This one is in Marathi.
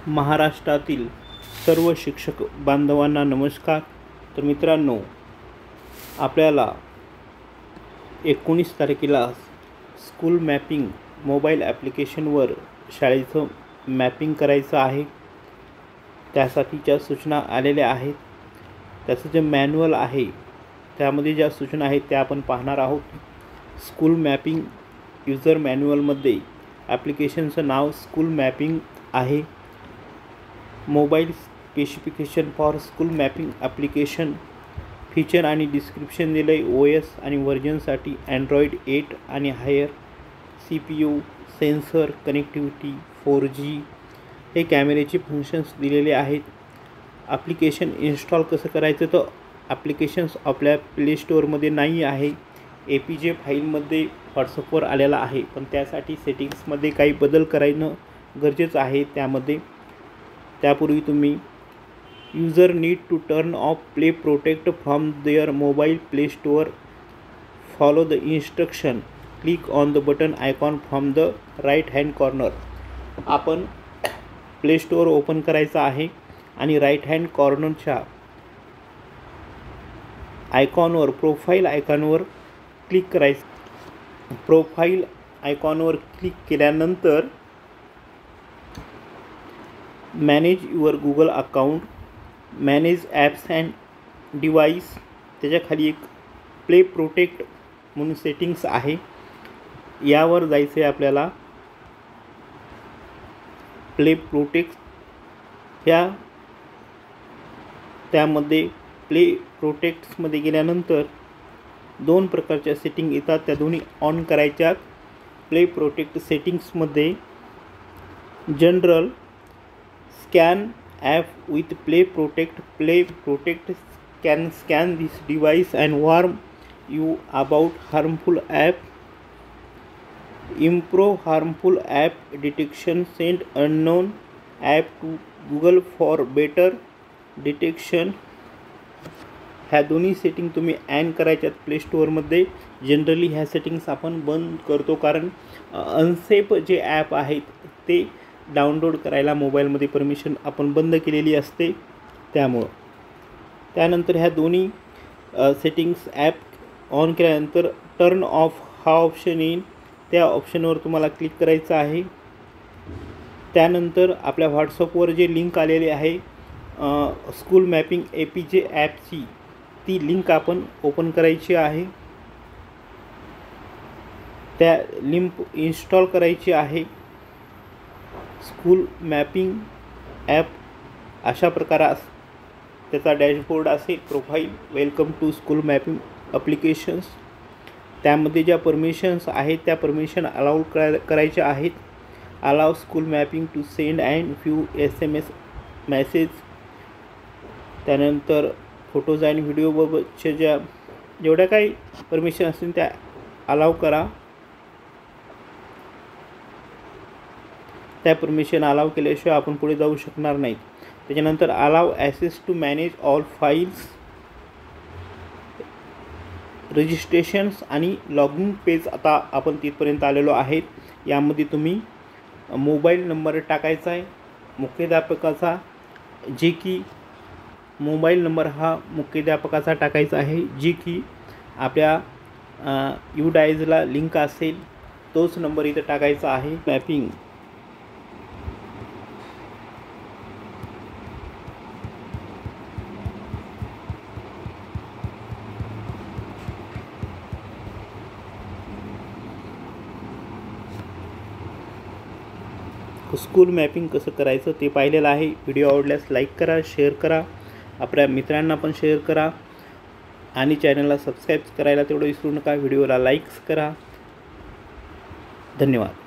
महाराष्ट्रातील सर्व शिक्षक बांधवांना नमस्कार। तर मित्रांनो, आपल्याला 19 तारखेला स्कूल मॅपिंग मोबाईल ॲप्लिकेशनवर शाळेचं मॅपिंग करायचं आहे। त्यासाठीच्या सूचना आलेल्या आहेत। त्याचं जे मॅन्युअल आहे त्यामध्ये ज्या सूचना आहेत त्या आपण पाहणार आहोत। स्कूल मॅपिंग यूजर मॅन्युअलमध्ये ॲप्लिकेशनचं नाव स्कूल मॅपिंग आहे। Mobile specification for school mapping application, feature आणि डिस्क्रिप्शन दिले आहे। OS आणि व्हर्जनसाठी Android 8 आणि higher, CPU, sensor, connectivity 4G, हे कॅमेऱ्याचे फंक्शन्स दिलेले आहेत। ॲप्लिकेशन इन्स्टॉल कसं करायचं, तर ॲप्लिकेशन्स आपल्या प्ले स्टोअरमध्ये नाही आहे, APK फाईलमध्ये व्हॉट्सअपवर आलेला आहे। पण त्यासाठी सेटिंग्समध्ये काही बदल करणं गरजेचं आहे। त्यापूर्वी तुम्ही user need to turn off play protect from their mobile play store, follow the instruction, click on the button icon from the right hand corner. आपण प्ले स्टोअर ओपन करायचं आहे आणि राईट हँड कॉर्नरच्या आयकॉनवर, प्रोफाईल आयकॉनवर क्लिक करायचं। प्रोफाईल आयकॉनवर क्लिक केल्यानंतर manage your Google account, manage apps and device, त्याच्याखाली एक प्ले प्रोटेक्ट म्हणून सेटिंग्स आहे, यावर जायचं आहे आपल्याला। प्ले प्रोटेक्ट त्यामध्ये प्ले प्रोटेक्ट्समध्ये गेल्यानंतर दोन प्रकारच्या सेटिंग येतात, त्या दोन्ही ऑन करायच्यात। प्ले प्रोटेक्ट सेटिंग्समध्ये general, scan app with play protect can scan this device and warn you about harmful app, improve harmful app detection, send unknown app to Google for better detection. ह्या दोन्ही सेटिंग तुम्ही ॲन करायच्यात प्ले स्टोअरमध्ये। जनरली ह्या सेटिंग्स आपण बंद करतो, कारण अनसेफ जे ॲप आहेत ते डाउनलोड करायला मोबाईलमध्ये परमिशन आपण बंद केलेली असते, त्यामुळं। त्यानंतर ह्या दोन्ही सेटिंग्स ॲप ऑन केल्यानंतर टर्न ऑफ हा ऑप्शन येईल, त्या ऑप्शनवर तुम्हाला क्लिक करायचं आहे। त्यानंतर आपल्या व्हॉट्सअपवर जे लिंक आलेली आहे स्कूल मॅपिंग APK ॲपची, ती लिंक आपण ओपन करायची आहे। त्या लिंक इन्स्टॉल करायची आहे। स्कूल मॅपिंग ॲप अशा प्रकारास त्याचा डॅशबोर्ड असेल, profile, welcome to school mapping applications. त्यामध्ये ज्या परमिशन्स आहेत त्या परमिशन अलाउ करायच्या आहेत। Allow school mapping to send and view SMS message. त्यानंतर फोटोज आणि व्हिडिओबाबतच्या जेवढ्या काही परमिशन असतील त्या अलाउ करा। त्या परमिशन अलाउ केल्याशिवाय आपण पुढे जाऊ शकणार नाही। त्याच्यानंतर allow access to manage all files, registrations आणि लॉगिन पेज। आता आपण तिथपर्यंत आलेलो आहेत। यामध्ये तुम्ही मोबाईल नंबर टाकायचा आहे मुख्याध्यापकाचा, जे की मोबाईल नंबर हा मुख्याध्यापकाचा टाकायचा आहे, जे की आपल्या UDISला लिंक असेल, तोच नंबर इथं टाकायचा आहे। मॅपिंग स्कूल मॅपिंग कसं करायचं ते पाहिलेलं आहे। व्हिडिओ आवडल्यास लाईक करा, शेअर करा, आपल्या मित्रांना पण शेअर करा आणि चॅनलला सबस्क्राईब करायला तेवढं विसरू नका। व्हिडिओला लाईक्स करा। धन्यवाद।